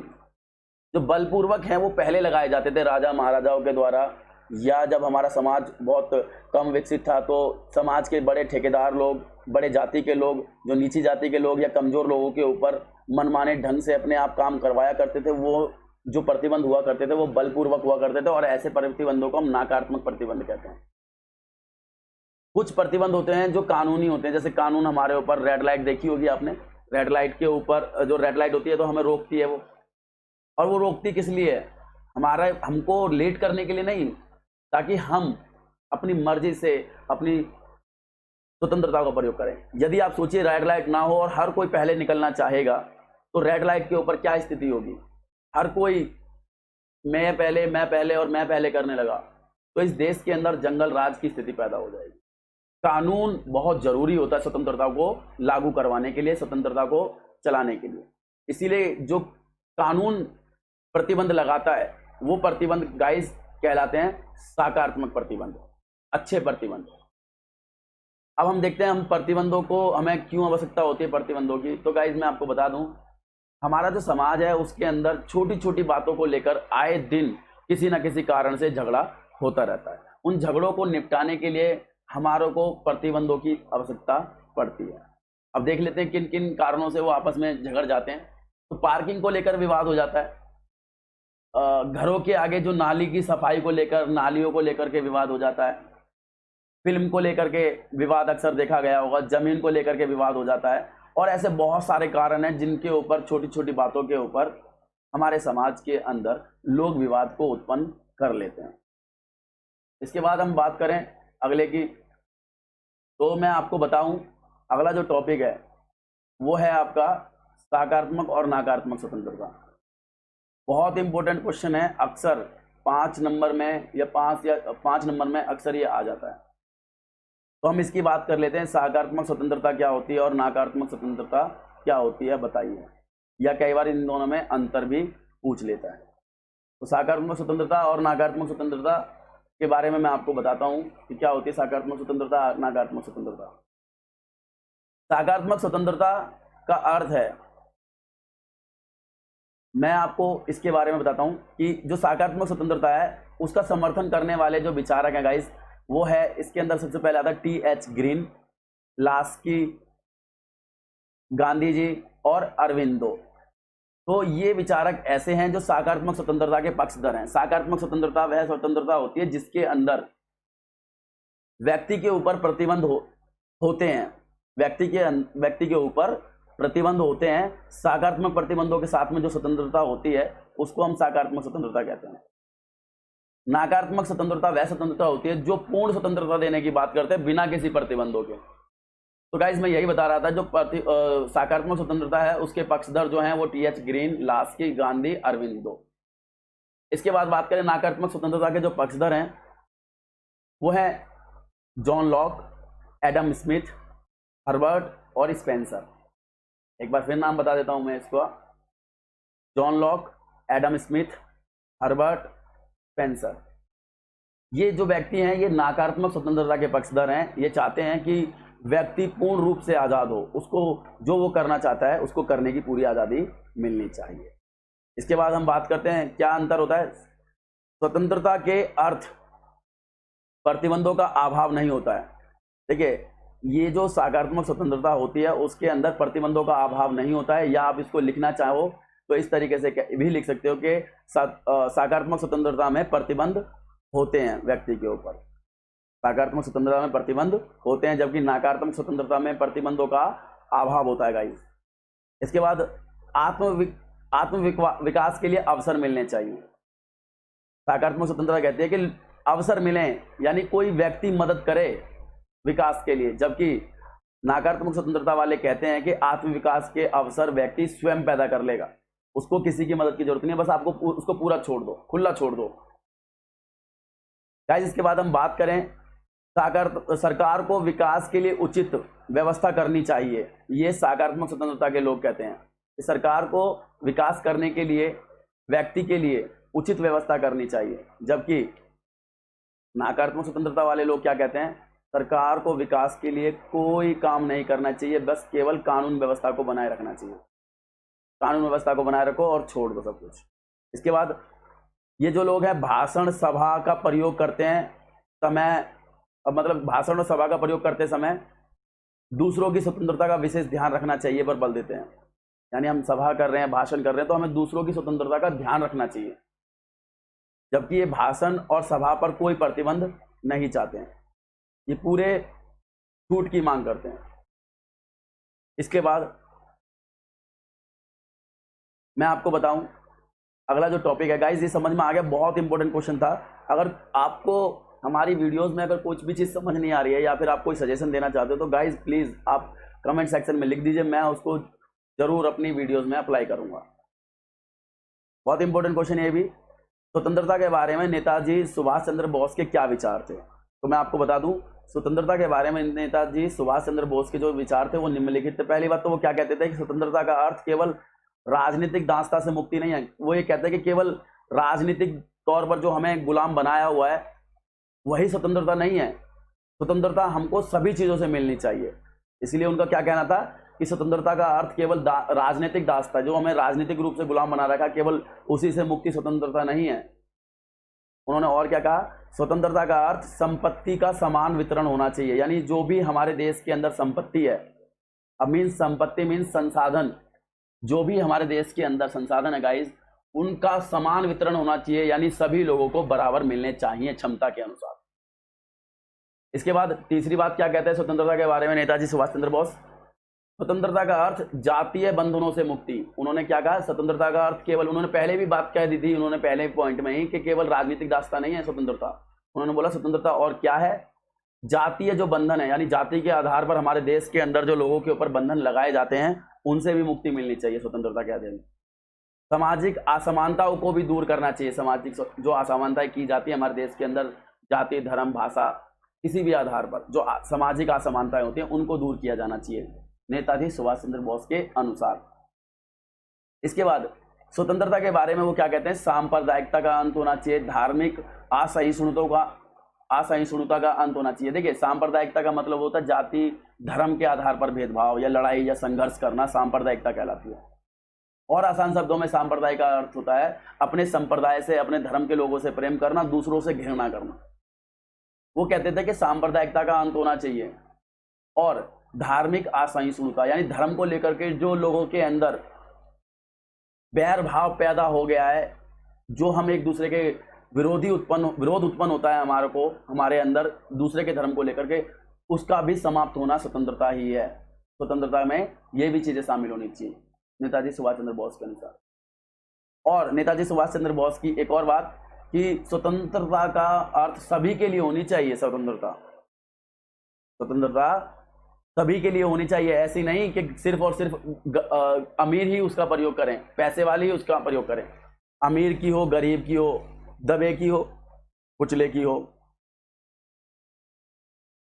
जो बलपूर्वक हैं वो पहले लगाए जाते थे राजा महाराजाओं के द्वारा, या जब हमारा समाज बहुत कम विकसित था तो समाज के बड़े ठेकेदार लोग, बड़े जाति के लोग, जो नीची जाति के लोग या कमजोर लोगों के ऊपर मनमाने ढंग से अपने आप काम करवाया करते थे। वो जो प्रतिबंध हुआ करते थे वो बलपूर्वक हुआ करते थे, और ऐसे प्रतिबंधों को हम नकारात्मक प्रतिबंध कहते हैं। कुछ प्रतिबंध होते हैं जो कानूनी होते हैं, जैसे कानून हमारे ऊपर, रेड लाइट देखी होगी आपने, रेड लाइट के ऊपर जो रेड लाइट होती है तो हमें रोकती है वो, और वो रोकती किस लिए है? हमको लेट करने के लिए नहीं, ताकि हम अपनी मर्जी से अपनी स्वतंत्रता का प्रयोग करें। यदि आप सोचिए रेड लाइट ना हो और हर कोई पहले निकलना चाहेगा तो रेड लाइट के ऊपर क्या स्थिति होगी? हर कोई मैं पहले और मैं पहले करने लगा, तो इस देश के अंदर जंगल राज की स्थिति पैदा हो जाएगी। कानून बहुत जरूरी होता है स्वतंत्रता को लागू करवाने के लिए, स्वतंत्रता को चलाने के लिए। इसीलिए जो कानून प्रतिबंध लगाता है वो प्रतिबंध गाइस कहलाते हैं सकारात्मक प्रतिबंध, अच्छे प्रतिबंध। अब हम देखते हैं हम प्रतिबंधों को, हमें क्यों आवश्यकता होती है प्रतिबंधों की। तो गाइस मैं आपको बता दूं, हमारा जो समाज है उसके अंदर छोटी छोटी बातों को लेकर आए दिन किसी ना किसी कारण से झगड़ा होता रहता है। उन झगड़ों को निपटाने के लिए हमारों को प्रतिबंधों की आवश्यकता पड़ती है। अब देख लेते हैं किन किन कारणों से वो आपस में झगड़ जाते हैं। तो पार्किंग को लेकर विवाद हो जाता है, घरों के आगे जो नाली की सफाई को लेकर, नालियों को लेकर के विवाद हो जाता है, फिल्म को लेकर के विवाद अक्सर देखा गया होगा, जमीन को लेकर के विवाद हो जाता है, और ऐसे बहुत सारे कारण हैं जिनके ऊपर, छोटी छोटी बातों के ऊपर हमारे समाज के अंदर लोग विवाद को उत्पन्न कर लेते हैं। इसके बाद हम बात करें अगले की, तो मैं आपको बताऊं अगला जो टॉपिक है वो है आपका सकारात्मक और नकारात्मक स्वतंत्रता। बहुत इंपॉर्टेंट क्वेश्चन है, अक्सर 5 नंबर में या 5 नंबर में अक्सर ये आ जाता है। तो हम इसकी बात कर लेते हैं, सकारात्मक स्वतंत्रता क्या होती है और नकारात्मक स्वतंत्रता क्या होती है बताइए, या कई बार इन दोनों में अंतर भी पूछ लेता है। तो सकारात्मक स्वतंत्रता और नकारात्मक स्वतंत्रता के बारे में मैं आपको बताता हूं कि क्या होती है सकारात्मक स्वतंत्रता, नकारात्मक स्वतंत्रता। सकारात्मक स्वतंत्रता का अर्थ है, मैं आपको इसके बारे में बताता हूं कि जो सकारात्मक स्वतंत्रता है उसका समर्थन करने वाले जो विचारक हैं गाइस, वो है, इसके अंदर सबसे पहले आता है T.H. Green, Laski, Gandhi ji और अरविंदो। तो ये विचारक ऐसे हैं जो सकारात्मक स्वतंत्रता के पक्षधर हैं। सकारात्मक स्वतंत्रता वह स्वतंत्रता होती है जिसके अंदर व्यक्ति के ऊपर प्रतिबंध होते हैं, व्यक्ति के ऊपर प्रतिबंध होते हैं। सकारात्मक प्रतिबंधों के साथ में जो स्वतंत्रता होती है उसको हम सकारात्मक स्वतंत्रता कहते हैं। नकारात्मक स्वतंत्रता वह स्वतंत्रता होती है जो पूर्ण स्वतंत्रता देने की बात करते हैं बिना किसी प्रतिबंधों के। तो गाइस मैं यही बता रहा था, जो सकारात्मक स्वतंत्रता है उसके पक्षधर जो हैं वो T.H. Green, Laski, Gandhi, Aurobindo. इसके बाद बात करें नकारात्मक स्वतंत्रता के जो पक्षधर हैं वो है John Locke, Adam Smith, Herbert और स्पेंसर। एक बार फिर नाम बता देता हूं मैं इसको, John Locke, Adam Smith, Herbert, Spencer. ये जो व्यक्ति हैं ये नकारात्मक स्वतंत्रता के पक्षधर हैं। ये चाहते हैं कि व्यक्ति पूर्ण रूप से आज़ाद हो, उसको जो वो करना चाहता है उसको करने की पूरी आज़ादी मिलनी चाहिए। इसके बाद हम बात करते हैं क्या अंतर होता है। स्वतंत्रता के अर्थ प्रतिबंधों का अभाव नहीं होता है। देखिए, ये जो सकारात्मक स्वतंत्रता होती है उसके अंदर प्रतिबंधों का अभाव नहीं होता है, या आप इसको लिखना चाहो तो इस तरीके से भी लिख सकते हो कि सकारात्मक स्वतंत्रता में प्रतिबंध होते हैं व्यक्ति के ऊपर, सकारात्मक स्वतंत्रता में प्रतिबंध होते हैं, जबकि नकारात्मक स्वतंत्रता में प्रतिबंधों का अभाव होता है गाइस। इसके बाद आत्म विकास के लिए अवसर मिलने चाहिए। सकारात्मक स्वतंत्रता कहती है कि अवसर मिले, यानी कोई व्यक्ति मदद करे विकास के लिए, जबकि नकारात्मक स्वतंत्रता वाले कहते हैं कि आत्म विकास के अवसर व्यक्ति स्वयं पैदा कर लेगा, उसको किसी की मदद की जरूरत नहीं है, बस आपको उसको पूरा छोड़ दो, खुला छोड़ दो गाइस। इसके बाद हम बात करें सरकार को विकास के लिए उचित व्यवस्था करनी चाहिए। ये सकारात्मक स्वतंत्रता के लोग कहते हैं कि सरकार को विकास करने के लिए व्यक्ति के लिए उचित व्यवस्था करनी चाहिए, जबकि नकारात्मक स्वतंत्रता वाले लोग क्या कहते हैं, सरकार को विकास के लिए कोई काम नहीं करना चाहिए, बस केवल कानून व्यवस्था को बनाए रखना चाहिए। कानून व्यवस्था को बनाए रखो और छोड़ दो सब कुछ। इसके बाद ये जो लोग हैं भाषण सभा का प्रयोग करते हैं समय, मतलब भाषण और सभा का प्रयोग करते समय दूसरों की स्वतंत्रता का विशेष ध्यान रखना चाहिए पर बल देते हैं। यानी हम सभा कर रहे हैं, भाषण कर रहे हैं, तो हमें दूसरों की स्वतंत्रता का ध्यान रखना चाहिए, जबकि ये भाषण और सभा पर कोई प्रतिबंध नहीं चाहते हैं, ये पूरे छूट की मांग करते हैं। इसके बाद मैं आपको बताऊं अगला जो टॉपिक है गाइस, ये समझ में आ गया, बहुत इंपॉर्टेंट क्वेश्चन था। अगर आपको हमारी वीडियोस में अगर कुछ भी चीज़ समझ नहीं आ रही है या फिर आप कोई सजेशन देना चाहते हो तो गाइस प्लीज़ आप कमेंट सेक्शन में लिख दीजिए, मैं उसको जरूर अपनी वीडियोस में अप्लाई करूंगा। बहुत इंपॉर्टेंट क्वेश्चन ये भी, स्वतंत्रता के बारे में नेताजी सुभाष चंद्र बोस के क्या विचार थे। तो मैं आपको बता दूं, स्वतंत्रता के बारे में नेताजी सुभाष चंद्र बोस के जो विचार थे वो निम्नलिखित थे। पहली बात तो वो क्या कहते थे कि स्वतंत्रता का अर्थ केवल राजनीतिक दासता से मुक्ति नहीं है। वो ये कहते हैं कि केवल राजनीतिक तौर पर जो हमें गुलाम बनाया हुआ है वही स्वतंत्रता नहीं है, स्वतंत्रता हमको सभी चीजों से मिलनी चाहिए। इसलिए उनका क्या कहना था कि स्वतंत्रता का अर्थ केवल राजनीतिक दासता, जो हमें राजनीतिक रूप से गुलाम बना रखा, केवल उसी से मुक्ति स्वतंत्रता नहीं है। उन्होंने और क्या कहा, स्वतंत्रता का अर्थ संपत्ति का समान वितरण होना चाहिए। यानी जो भी हमारे देश के अंदर संपत्ति है, अब मीन्स संपत्ति मीन्स संसाधन, जो भी हमारे देश के अंदर संसाधन है गाइस, उनका समान वितरण होना चाहिए, यानी सभी लोगों को बराबर मिलने चाहिए क्षमता के अनुसार। इसके बाद तीसरी बात क्या कहते हैं स्वतंत्रता के बारे में नेताजी सुभाष चंद्र बोस, स्वतंत्रता का अर्थ जातीय बंधनों से मुक्ति। उन्होंने क्या कहा, स्वतंत्रता का अर्थ केवल, उन्होंने पहले भी बात कह दी थी, उन्होंने पहले पॉइंट में ही, कि केवल राजनीतिक दास्ता नहीं है स्वतंत्रता। उन्होंने बोला स्वतंत्रता और क्या है, जातीय जो बंधन है, यानी जाति के आधार पर हमारे देश के अंदर जो लोगों के ऊपर बंधन लगाए जाते हैं उनसे भी मुक्ति मिलनी चाहिए स्वतंत्रता के अधीन। सामाजिक असमानताओं को भी दूर करना चाहिए। सामाजिक जो असमानताएं की जाती है हमारे देश के अंदर, जाति, धर्म, भाषा, किसी भी आधार पर जो सामाजिक असमानताएं होती हैं उनको दूर किया जाना चाहिए, नेताजी सुभाष चंद्र बोस के अनुसार। इसके बाद स्वतंत्रता के बारे में वो क्या कहते हैं, सांप्रदायिकता का अंत होना चाहिए, धार्मिक असहिष्णुता का अंत होना चाहिए। देखिए, सांप्रदायिकता का मतलब होता है जाति धर्म के आधार पर भेदभाव या लड़ाई या संघर्ष करना, सांप्रदायिकता कहलाती है। और आसान शब्दों में सांप्रदायिक का अर्थ होता है अपने संप्रदाय से, अपने धर्म के लोगों से प्रेम करना, दूसरों से घृणा करना। वो कहते थे कि सांप्रदायिकता का अंत होना चाहिए। और धार्मिक असहिष्णुता, यानी धर्म को लेकर के जो लोगों के अंदर बैर भाव पैदा हो गया है, जो हम एक दूसरे के विरोध उत्पन्न होता है हमारे अंदर दूसरे के धर्म को लेकर के, उसका भी समाप्त होना स्वतंत्रता ही है। स्वतंत्रता में ये भी चीजें शामिल होनी चाहिए नेताजी सुभाष चंद्र बोस के अनुसार। और नेताजी सुभाष चंद्र बोस की एक और बात कि स्वतंत्रता का अर्थ सभी के लिए होनी चाहिए। स्वतंत्रता सभी के लिए होनी चाहिए, ऐसी नहीं कि सिर्फ और सिर्फ अमीर ही उसका प्रयोग करें, पैसे वाले ही उसका प्रयोग करें। अमीर की हो, गरीब की हो, दबे की हो, कुचले की हो,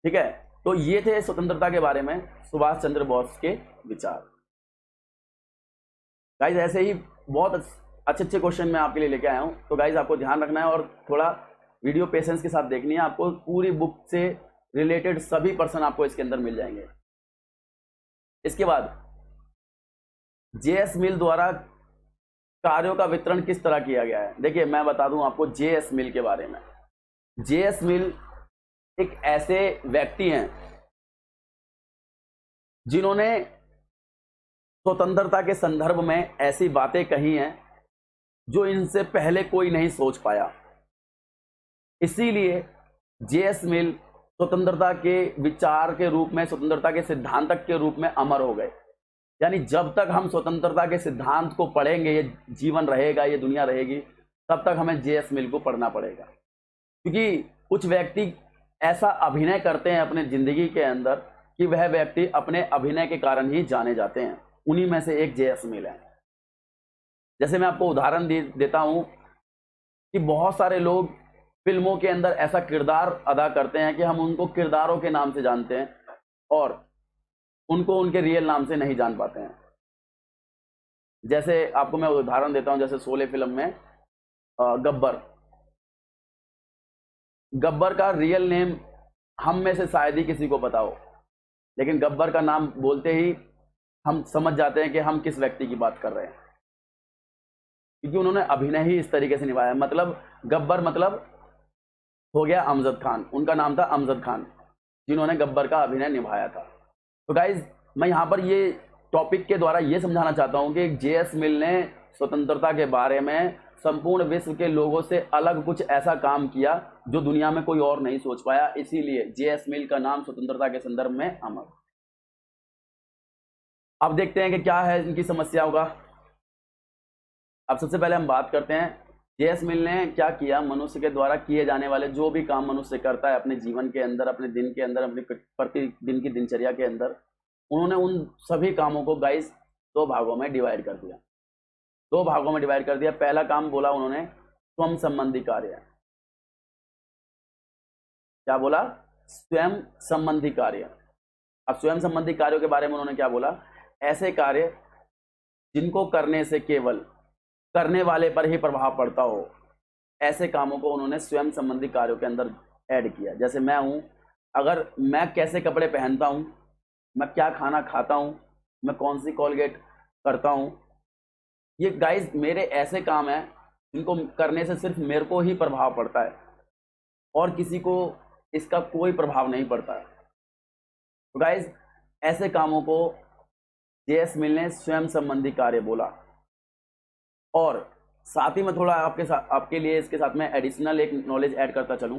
ठीक है। तो ये थे स्वतंत्रता के बारे में सुभाष चंद्र बोस के विचार। गाइज ऐसे ही बहुत अच्छे क्वेश्चन मैं आपके लिए लेके आया हूं, तो गाइज आपको ध्यान रखना है और थोड़ा वीडियो पेशेंस के साथ देखनी है। आपको पूरी बुक से रिलेटेड सभी पर्सन आपको इसके अंदर मिल जाएंगे। इसके बाद जेएस मिल द्वारा कार्यों का वितरण किस तरह किया गया है। देखिए, मैं बता दूं आपको जेएस मिल के बारे में। जेएस मिल एक ऐसे व्यक्ति हैं जिन्होंने स्वतंत्रता के संदर्भ में ऐसी बातें कही हैं जो इनसे पहले कोई नहीं सोच पाया। इसीलिए जेएस मिल स्वतंत्रता के विचार के रूप में, स्वतंत्रता के सिद्धांतक के रूप में अमर हो गए। यानी जब तक हम स्वतंत्रता के सिद्धांत को पढ़ेंगे, ये जीवन रहेगा, ये दुनिया रहेगी, तब तक हमें जेएस मिल को पढ़ना पड़ेगा। क्योंकि कुछ व्यक्ति ऐसा अभिनय करते हैं अपने जिंदगी के अंदर कि वह व्यक्ति अपने अभिनय के कारण ही जाने जाते हैं। उन्हीं में से एक जेएस मिल है। जैसे मैं आपको उदाहरण देता हूं कि बहुत सारे लोग फिल्मों के अंदर ऐसा किरदार अदा करते हैं कि हम उनको किरदारों के नाम से जानते हैं और उनको उनके रियल नाम से नहीं जान पाते हैं। जैसे आपको मैं उदाहरण देता हूं, जैसे शोले फिल्म में गब्बर का रियल नेम हम में से शायद ही किसी को पता हो, लेकिन गब्बर का नाम बोलते ही हम समझ जाते हैं कि हम किस व्यक्ति की बात कर रहे हैं, क्योंकि उन्होंने अभिनय ही इस तरीके से निभाया। मतलब गब्बर मतलब हो गया अमजद खान, उनका नाम था अमजद खान, जिन्होंने गब्बर का अभिनय निभाया था। तो गाइज, मैं यहाँ पर ये टॉपिक के द्वारा ये समझाना चाहता हूँ कि जेएस मिल ने स्वतंत्रता के बारे में संपूर्ण विश्व के लोगों से अलग कुछ ऐसा काम किया जो दुनिया में कोई और नहीं सोच पाया। इसीलिए जेएस मिल का नाम स्वतंत्रता के संदर्भ में अमर। अब देखते हैं कि क्या है इनकी समस्याओं का। अब सबसे पहले हम बात करते हैं जेएस मिल ने क्या किया। मनुष्य के द्वारा किए जाने वाले जो भी काम मनुष्य करता है अपने जीवन के अंदर, अपने दिन के अंदर, अपने प्रतिदिन की दिनचर्या के अंदर, उन्होंने उन सभी कामों को गाइस दो भागों में डिवाइड कर दिया। पहला काम बोला उन्होंने स्वयं संबंधी कार्य। क्या बोला? स्वयं संबंधी कार्य। अब स्वयं संबंधी कार्यों के बारे में उन्होंने क्या बोला? ऐसे कार्य जिनको करने से केवल करने वाले पर ही प्रभाव पड़ता हो, ऐसे कामों को उन्होंने स्वयं संबंधी कार्यों के अंदर ऐड किया। जैसे मैं हूं, अगर मैं कैसे कपड़े पहनता हूं, मैं क्या खाना खाता हूं, मैं कौन सी कोलगेट करता हूं, ये गाइस मेरे ऐसे काम हैं जिनको करने से सिर्फ मेरे को ही प्रभाव पड़ता है और किसी को इसका कोई प्रभाव नहीं पड़ता है। तो गाइस ऐसे कामों को जेएस मिल ने स्वयं संबंधी कार्य बोला। और साथ ही मैं थोड़ा आपके लिए इसके साथ में एडिशनल एक नॉलेज ऐड करता चलूं।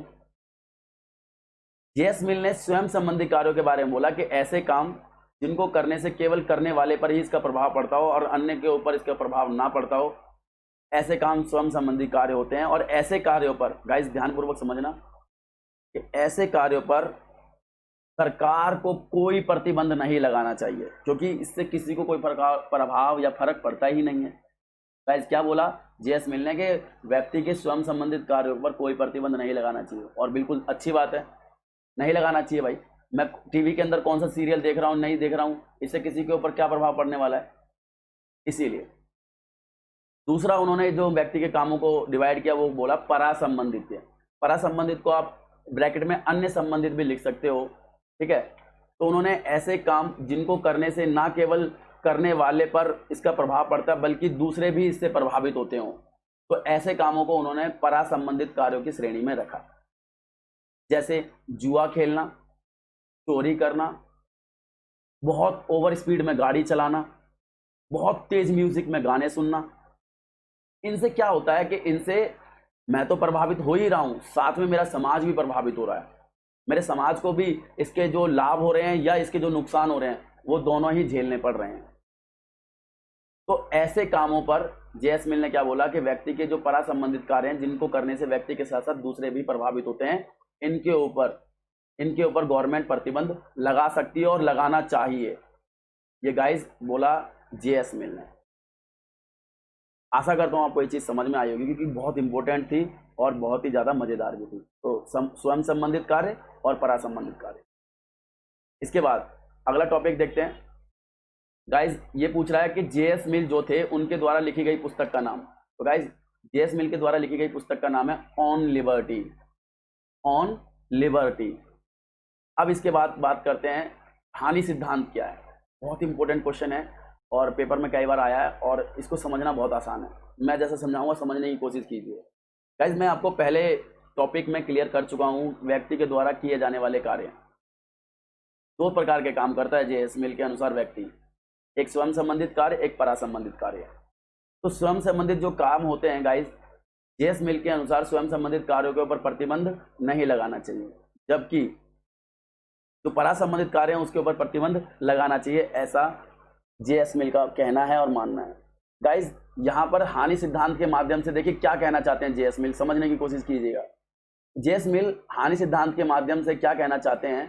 जेएस मिल ने स्वयं संबंधी कार्यों के बारे में बोला कि ऐसे काम जिनको करने से केवल करने वाले पर ही इसका प्रभाव पड़ता हो और अन्य के ऊपर इसका प्रभाव ना पड़ता हो, ऐसे काम स्वयं संबंधी कार्य होते हैं। और ऐसे कार्यों पर गाइस ध्यानपूर्वक समझना कि ऐसे कार्यों पर सरकार को कोई प्रतिबंध नहीं लगाना चाहिए, क्योंकि इससे किसी को कोई प्रभाव या फर्क पड़ता ही नहीं है। गाइस क्या बोला जेएस मिल ने कि व्यक्ति के स्वयं संबंधित कार्यों पर कोई प्रतिबंध नहीं लगाना चाहिए, और बिल्कुल अच्छी बात है, नहीं लगाना चाहिए भाई। मैं टीवी के अंदर कौन सा सीरियल देख रहा हूँ नहीं देख रहा हूँ, इससे किसी के ऊपर क्या प्रभाव पड़ने वाला है। इसीलिए दूसरा उन्होंने जो व्यक्ति के कामों को डिवाइड किया वो बोला परासंबंधित है। परासंबंधित को आप ब्रैकेट में अन्य संबंधित भी लिख सकते हो, ठीक है। तो उन्होंने ऐसे काम जिनको करने से ना केवल करने वाले पर इसका प्रभाव पड़ता है बल्कि दूसरे भी इससे प्रभावित होते हो, तो ऐसे कामों को उन्होंने परासंबंधित कार्यों की श्रेणी में रखा। जैसे जुआ खेलना, चोरी करना, बहुत ओवर स्पीड में गाड़ी चलाना, बहुत तेज म्यूजिक में गाने सुनना। इनसे क्या होता है कि इनसे मैं तो प्रभावित हो ही रहा हूं, साथ में मेरा समाज भी प्रभावित हो रहा है। मेरे समाज को भी इसके जो लाभ हो रहे हैं या इसके जो नुकसान हो रहे हैं वो दोनों ही झेलने पड़ रहे हैं। तो ऐसे कामों पर जेएस मिल ने क्या बोला कि व्यक्ति के जो परासंबंधित कार्य हैं जिनको करने से व्यक्ति के साथ साथ दूसरे भी प्रभावित होते हैं, इनके ऊपर गवर्नमेंट प्रतिबंध लगा सकती है और लगाना चाहिए। ये गाइस बोला जेएस मिल ने। आशा करता हूं आपको ये चीज समझ में आई होगी, क्योंकि बहुत इंपॉर्टेंट थी और बहुत ही ज्यादा मजेदार भी थी। तो स्वयं संबंधित कार्य और परासंबंधित कार्य। इसके बाद अगला टॉपिक देखते हैं। गाइस ये पूछ रहा है कि जेएस मिल जो थे उनके द्वारा लिखी गई पुस्तक का नाम। तो गाइस जेएस मिल के द्वारा लिखी गई पुस्तक का नाम है ऑन लिबर्टी। On liberty. अब इसके बाद बात करते हैं हानि सिद्धांत क्या है। बहुत इंपॉर्टेंट क्वेश्चन है और पेपर में कई बार आया है और इसको समझना बहुत आसान है। मैं जैसा समझाऊंगा समझने की कोशिश कीजिए। गाइस मैं आपको पहले टॉपिक में क्लियर कर चुका हूं, व्यक्ति के द्वारा किए जाने वाले कार्य। दो प्रकार के काम करता है जेएस मिल के अनुसार व्यक्ति, एक स्वयं संबंधित कार्य, एक परासंबंधित कार्य। तो स्वयं संबंधित जो काम होते हैं गाइस, जेएस मिल के अनुसार स्वयं संबंधित कार्यों के ऊपर प्रतिबंध नहीं लगाना चाहिए, जबकि जो परासंबंधित कार्य हैं उसके ऊपर प्रतिबंध लगाना चाहिए, ऐसा जेएस मिल का कहना है और मानना है। गाइस यहां पर हानि सिद्धांत के माध्यम से देखिए क्या कहना चाहते हैं जेएस मिल, समझने की कोशिश कीजिएगा। जेएस मिल हानि सिद्धांत के माध्यम से क्या कहना चाहते हैं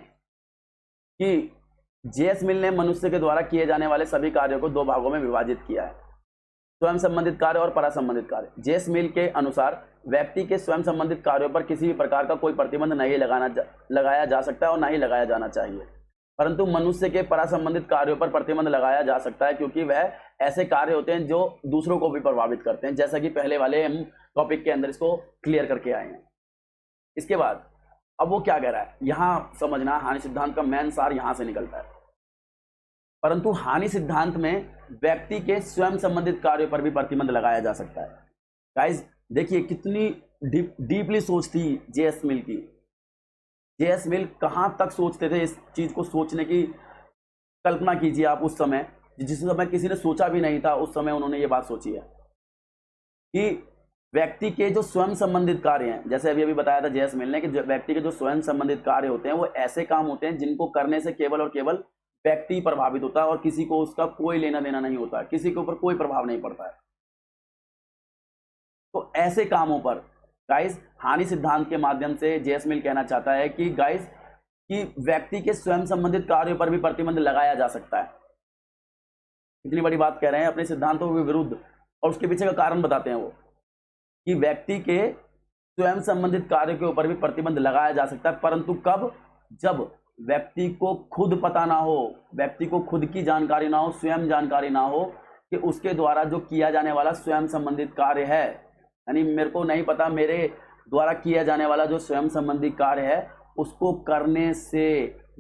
कि जेएस मिल ने मनुष्य के द्वारा किए जाने वाले सभी कार्यों को दो भागों में विभाजित किया है, स्वयं संबंधित कार्य और परासंबंधित कार्य। जेएस मिल के अनुसार व्यक्ति के स्वयं संबंधित कार्यों पर किसी भी प्रकार का कोई प्रतिबंध नहीं लगाया जा सकता है और ना ही लगाया जाना चाहिए, परंतु मनुष्य के परासंबंधित कार्यों पर प्रतिबंध लगाया जा सकता है, क्योंकि वह ऐसे कार्य होते हैं जो दूसरों को भी प्रभावित करते हैं, जैसा कि पहले वाले हम टॉपिक के अंदर इसको क्लियर करके आए हैं। इसके बाद अब वो क्या कह रहा है, यहां समझना हानि सिद्धांत का मेन सार यहां से निकलता है। परंतु हानि सिद्धांत में व्यक्ति के स्वयं संबंधित कार्यों पर भी प्रतिबंध लगाया जा सकता है। गाइस देखिए कितनी डीपली सोच थी जेएस मिल की। जेएस मिल कहां तक सोचते थे, इस चीज को सोचने की कल्पना कीजिए आप। उस समय जिस समय किसी ने सोचा भी नहीं था, उस समय उन्होंने ये बात सोची है कि व्यक्ति के जो स्वयं संबंधित कार्य हैं, जैसे अभी बताया था जेएस मिल ने कि व्यक्ति के जो स्वयं संबंधित कार्य होते हैं वो ऐसे काम होते हैं जिनको करने से केवल और केवल व्यक्ति प्रभावित होता है और किसी को उसका कोई लेना देना नहीं होता है, किसी के ऊपर कोई प्रभाव नहीं पड़ता है। तो ऐसे कामों पर गाइस हानि सिद्धांत के माध्यम से जेएस मिल कहना चाहता है कि गाइस कि व्यक्ति के स्वयं संबंधित कार्यों पर भी प्रतिबंध लगाया जा सकता है। इतनी बड़ी बात कह रहे हैं अपने सिद्धांतों के विरुद्ध, और उसके पीछे का कारण बताते हैं वो कि व्यक्ति के स्वयं संबंधित कार्यों के ऊपर भी प्रतिबंध लगाया जा सकता है, परंतु कब, जब व्यक्ति को खुद पता ना हो, व्यक्ति को खुद की जानकारी ना हो, स्वयं जानकारी ना हो कि उसके द्वारा जो किया जाने वाला स्वयं संबंधित कार्य है, यानी मेरे को नहीं पता मेरे द्वारा किया जाने वाला जो स्वयं संबंधी कार्य है उसको करने से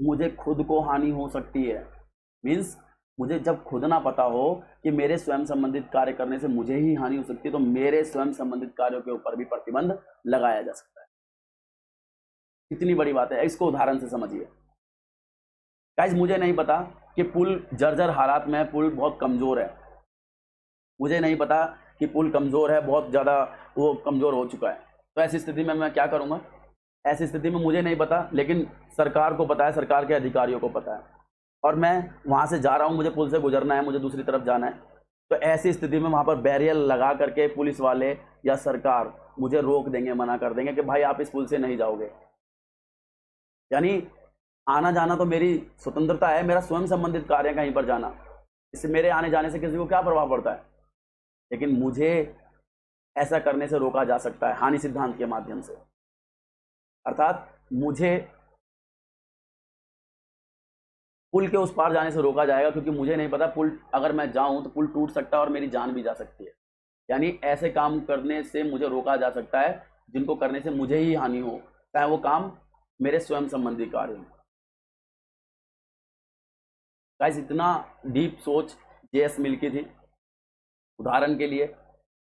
मुझे खुद को हानि हो सकती है। मीन्स मुझे जब खुद ना पता हो कि मेरे स्वयं संबंधित कार्य करने से मुझे ही हानि हो सकती है, तो मेरे स्वयं संबंधित कार्यों के ऊपर भी प्रतिबंध लगाया जा सकता है। कितनी बड़ी बात है, इसको उदाहरण से समझिए। गाइस मुझे नहीं पता कि पुल जर्जर हालात में है, पुल बहुत कमजोर है, मुझे नहीं पता कि पुल कमजोर है, बहुत ज़्यादा वो कमजोर हो चुका है। तो ऐसी स्थिति में मैं क्या करूँगा, ऐसी स्थिति में मुझे नहीं पता लेकिन सरकार को पता है, सरकार के अधिकारियों को पता है। और मैं वहाँ से जा रहा हूँ, मुझे पुल से गुजरना है, मुझे दूसरी तरफ जाना है, तो ऐसी स्थिति में वहाँ पर बैरियर लगा करके पुलिस वाले या सरकार मुझे रोक देंगे, मना कर देंगे कि भाई आप इस पुल से नहीं जाओगे। यानी आना जाना तो मेरी स्वतंत्रता है, मेरा स्वयं संबंधित कार्य कहीं पर जाना, इससे मेरे आने जाने से किसी को क्या प्रभाव पड़ता है। लेकिन मुझे ऐसा करने से रोका जा सकता है हानि सिद्धांत के माध्यम से, अर्थात मुझे पुल के उस पार जाने से रोका जाएगा, क्योंकि मुझे नहीं पता पुल, अगर मैं जाऊं तो पुल टूट सकता है और मेरी जान भी जा सकती है। यानी ऐसे काम करने से मुझे रोका जा सकता है जिनको करने से मुझे ही हानि हो, चाहे वो काम मेरे स्वयं संबंधी कार्य हो। गाइस, इतना डीप सोच जेएस मिल की थी। उदाहरण के लिए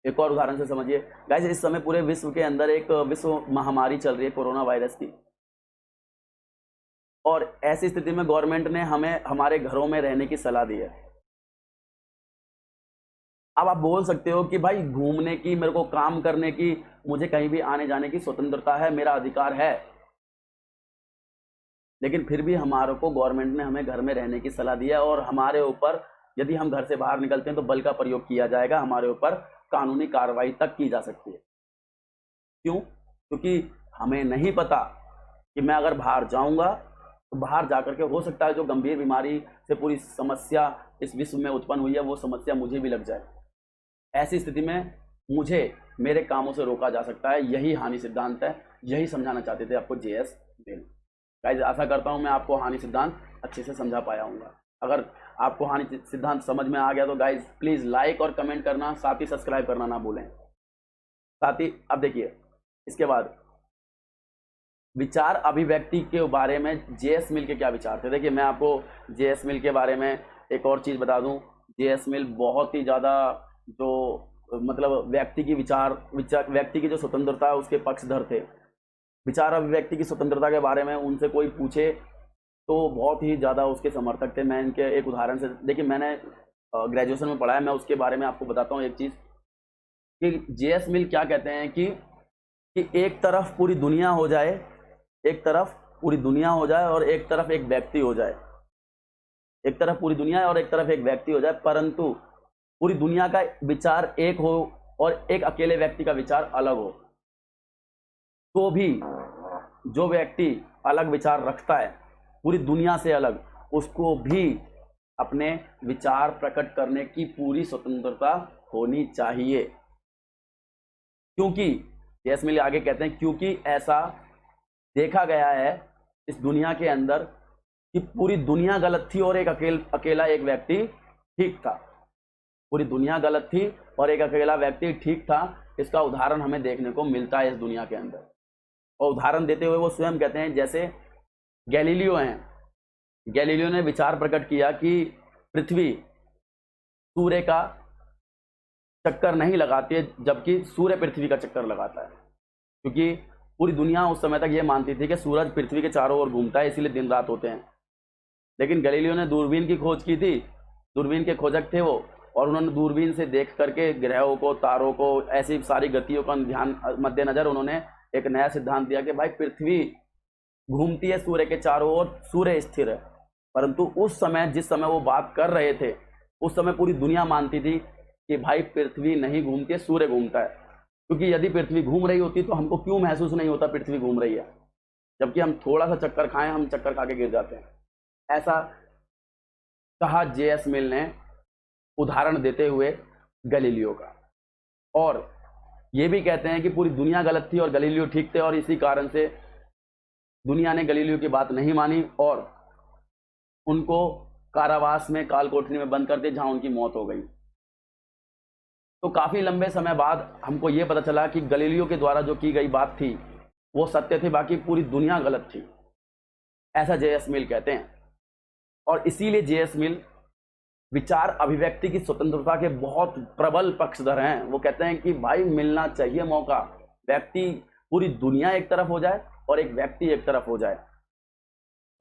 एक और उदाहरण से समझिए गाइस, इस समय पूरे विश्व के अंदर एक विश्व महामारी चल रही है कोरोना वायरस की, और ऐसी स्थिति में गवर्नमेंट ने हमें हमारे घरों में रहने की सलाह दी है। अब आप बोल सकते हो कि भाई घूमने की, मेरे को काम करने की, मुझे कहीं भी आने जाने की स्वतंत्रता है, मेरा अधिकार है, लेकिन फिर भी हमारे को गवर्नमेंट ने हमें घर में रहने की सलाह दी है, और हमारे ऊपर यदि हम घर से बाहर निकलते हैं तो बल का प्रयोग किया जाएगा, हमारे ऊपर कानूनी कार्रवाई तक की जा सकती है। क्यों? क्योंकि हमें नहीं पता कि मैं अगर बाहर जाऊंगा तो बाहर जाकर के हो सकता है जो गंभीर बीमारी से पूरी समस्या इस विश्व में उत्पन्न हुई है वो समस्या मुझे भी लग जाए। ऐसी स्थिति में मुझे मेरे कामों से रोका जा सकता है। यही हानि सिद्धांत है, यही समझाना चाहते थे आपको जेएस मिल। गाइस, आशा करता हूं मैं आपको हानि सिद्धांत अच्छे से समझा पाया हूँगा। अगर आपको हानि सिद्धांत समझ में आ गया तो गाइस प्लीज़ लाइक और कमेंट करना, साथ ही सब्सक्राइब करना ना भूलें। साथ ही अब देखिए, इसके बाद विचार अभिव्यक्ति के बारे में जेएस मिल के क्या विचार थे। देखिए, मैं आपको जेएस मिल के बारे में एक और चीज़ बता दूं। जेएस मिल बहुत ही ज़्यादा जो मतलब व्यक्ति की व्यक्ति की जो स्वतंत्रता है उसके पक्षधर थे। विचार अभिव्यक्ति की स्वतंत्रता के बारे में उनसे कोई पूछे तो बहुत ही ज़्यादा उसके समर्थक थे। मैं इनके एक उदाहरण से, देखिए मैंने ग्रेजुएशन में पढ़ा है, मैं उसके बारे में आपको बताता हूँ एक चीज़ कि जेएस मिल क्या कहते हैं कि एक तरफ पूरी दुनिया हो जाए, एक तरफ पूरी दुनिया हो जाए और एक तरफ एक व्यक्ति हो जाए, एक तरफ पूरी दुनिया है और एक तरफ एक व्यक्ति हो जाए, परंतु पूरी दुनिया का विचार एक हो और एक अकेले व्यक्ति का विचार अलग हो, तो भी जो व्यक्ति अलग विचार रखता है पूरी दुनिया से अलग, उसको भी अपने विचार प्रकट करने की पूरी स्वतंत्रता होनी चाहिए। क्योंकि जेएस मिल आगे कहते हैं, क्योंकि ऐसा देखा गया है इस दुनिया के अंदर कि पूरी दुनिया गलत थी और एक अकेला एक व्यक्ति ठीक था। पूरी दुनिया गलत थी और एक अकेला व्यक्ति ठीक था। इसका उदाहरण हमें देखने को मिलता है इस दुनिया के अंदर, और उदाहरण देते हुए वो स्वयं कहते हैं, जैसे गैलीलियो हैं, गैलीलियो ने विचार प्रकट किया कि पृथ्वी सूर्य का चक्कर नहीं लगाती है, जबकि सूर्य पृथ्वी का चक्कर लगाता है। क्योंकि पूरी दुनिया उस समय तक ये मानती थी कि सूरज पृथ्वी के चारों ओर घूमता है, इसीलिए दिन रात होते हैं। लेकिन गैलीलियो ने दूरबीन की खोज की थी, दूरबीन के खोजक थे वो, और उन्होंने दूरबीन से देख करके ग्रहों को, तारों को, ऐसी सारी गतियों का ध्यान मद्देनजर उन्होंने एक नया सिद्धांत दिया कि भाई पृथ्वी घूमती है सूर्य के चारों ओर, सूर्य स्थिर है। परंतु उस समय, जिस समय वो बात कर रहे थे, उस समय पूरी दुनिया मानती थी कि भाई पृथ्वी नहीं घूमती है, सूर्य घूमता है। क्योंकि यदि पृथ्वी घूम रही होती तो हमको क्यों महसूस नहीं होता पृथ्वी घूम रही है, जबकि हम थोड़ा सा चक्कर खाएं, हम चक्कर खा के गिर जाते हैं। ऐसा कहा जेएस मिल ने उदाहरण देते हुए गैलीलियो का। और ये भी कहते हैं कि पूरी दुनिया गलत थी और गैलीलियो ठीक थे, और इसी कारण से दुनिया ने गैलीलियो की बात नहीं मानी और उनको कारावास में, काल कोठरी में बंद कर दिया, जहां उनकी मौत हो गई। तो काफी लंबे समय बाद हमको ये पता चला कि गैलीलियो के द्वारा जो की गई बात थी वो सत्य थी, बाकी पूरी दुनिया गलत थी। ऐसा जेएस मिल कहते हैं। और इसीलिए जेएस मिल विचार अभिव्यक्ति की स्वतंत्रता के बहुत प्रबल पक्षधर हैं। वो कहते हैं कि भाई मिलना चाहिए मौका, व्यक्ति, पूरी दुनिया एक तरफ हो जाए और एक व्यक्ति एक तरफ हो जाए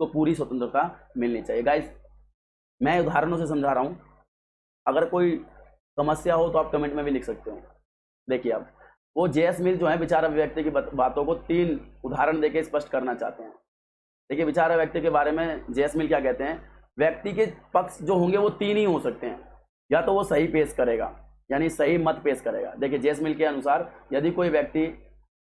तो पूरी स्वतंत्रता मिलनी चाहिए। गाइस, मैं उदाहरणों से समझा रहा हूं, अगर कोई समस्या हो तो आप कमेंट में भी लिख सकते हो। देखिए, अब वो जेएस मिल जो है विचार अभिव्यक्ति की बातों को 3 उदाहरण देके स्पष्ट करना चाहते हैं। देखिए, विचार अभिव्यक्ति के बारे में जेएस मिल क्या कहते हैं व्यक्ति के पक्ष जो होंगे वो 3 ही हो सकते हैं। या तो वो सही पेश करेगा, यानी सही मत पेश करेगा। देखिए जेस मिल के अनुसार यदि कोई व्यक्ति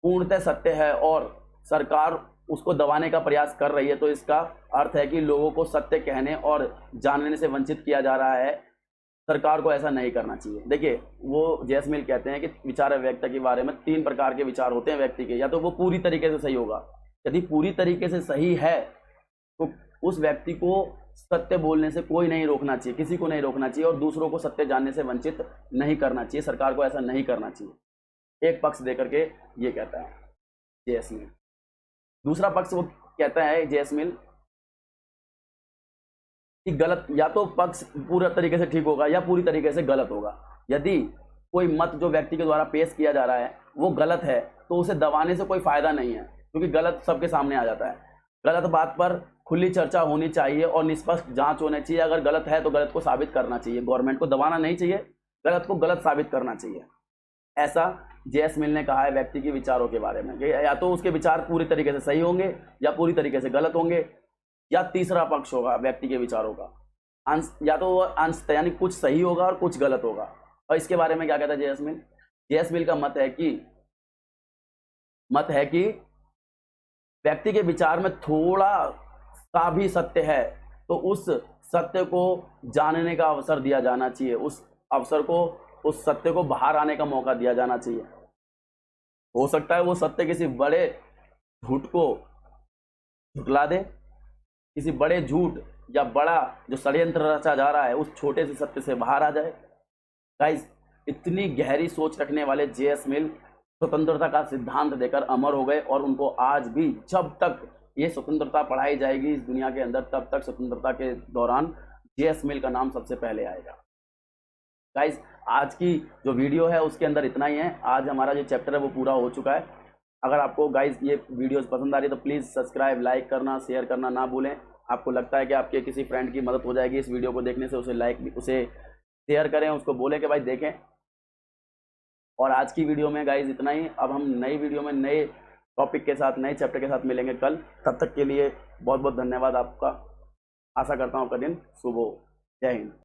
पूर्णतः सत्य है और सरकार उसको दबाने का प्रयास कर रही है तो इसका अर्थ है कि लोगों को सत्य कहने और जानने से वंचित किया जा रहा है। सरकार को ऐसा नहीं करना चाहिए। देखिए वो जेस मिल कहते हैं कि विचार व्यक्त के बारे में 3 प्रकार के विचार होते हैं व्यक्ति के। या तो वो पूरी तरीके से सही होगा, यदि पूरी तरीके से सही है तो उस व्यक्ति को सत्य बोलने से कोई नहीं रोकना चाहिए, किसी को नहीं रोकना चाहिए और दूसरों को सत्य जानने से वंचित नहीं करना चाहिए। सरकार को ऐसा नहीं करना चाहिए। एक पक्ष देकर के ये कहता है जेएस मिल। दूसरा पक्ष वो कहता है जेएस मिल कि गलत, या तो पक्ष पूरा तरीके से ठीक होगा या पूरी तरीके से गलत होगा। यदि कोई मत जो व्यक्ति के द्वारा पेश किया जा रहा है वो गलत है तो उसे दबाने से कोई फायदा नहीं है, क्योंकि गलत सबके सामने आ जाता है। गलत बात पर खुली चर्चा होनी चाहिए और निष्पक्ष जांच होनी चाहिए। अगर गलत है तो गलत को साबित करना चाहिए। गवर्नमेंट को दबाना नहीं चाहिए, गलत को गलत साबित करना चाहिए। ऐसा जेएस मिल ने कहा है व्यक्ति के विचारों के बारे में। या तो उसके विचार पूरी तरीके से सही होंगे या पूरी तरीके से गलत होंगे, या तीसरा पक्ष होगा व्यक्ति के विचारों का अंश, या तो वो अंश यानी कुछ सही होगा और कुछ गलत होगा। और इसके बारे में क्या कहता है जेएस मिल? जेएस मिल का मत है कि व्यक्ति के विचार में थोड़ा सा भी सत्य है तो उस सत्य को जानने का अवसर दिया जाना चाहिए, उस सत्य को बाहर आने का मौका दिया जाना चाहिए। हो सकता है वो सत्य किसी बड़े झूठ को झुटला दे, किसी बड़े झूठ या बड़ा जो षड्यंत्र रचा जा रहा है उस छोटे से सत्य से बाहर आ जाए। गाइस, इतनी गहरी सोच रखने वाले जेएस मिल स्वतंत्रता का सिद्धांत देकर अमर हो गए और उनको आज भी जब तक ये स्वतंत्रता पढ़ाई जाएगी इस दुनिया के अंदर तब तक स्वतंत्रता के दौरान जेएस मिल का नाम सबसे पहले आएगा। गाइस, आज की जो वीडियो है उसके अंदर इतना ही है। आज हमारा जो चैप्टर है वो पूरा हो चुका है। अगर आपको गाइस ये वीडियोस पसंद आ रही है तो प्लीज़ सब्सक्राइब, लाइक करना, शेयर करना ना भूलें। आपको लगता है कि आपके किसी फ्रेंड की मदद हो जाएगी इस वीडियो को देखने से, उसे शेयर करें, उसको बोलें कि भाई देखें। और आज की वीडियो में गाइज इतना ही। अब हम नई वीडियो में नए टॉपिक के साथ, नए चैप्टर के साथ मिलेंगे कल। तब तक के लिए बहुत बहुत धन्यवाद आपका। आशा करता हूँ आपका दिन शुभ हो। जय हिंद।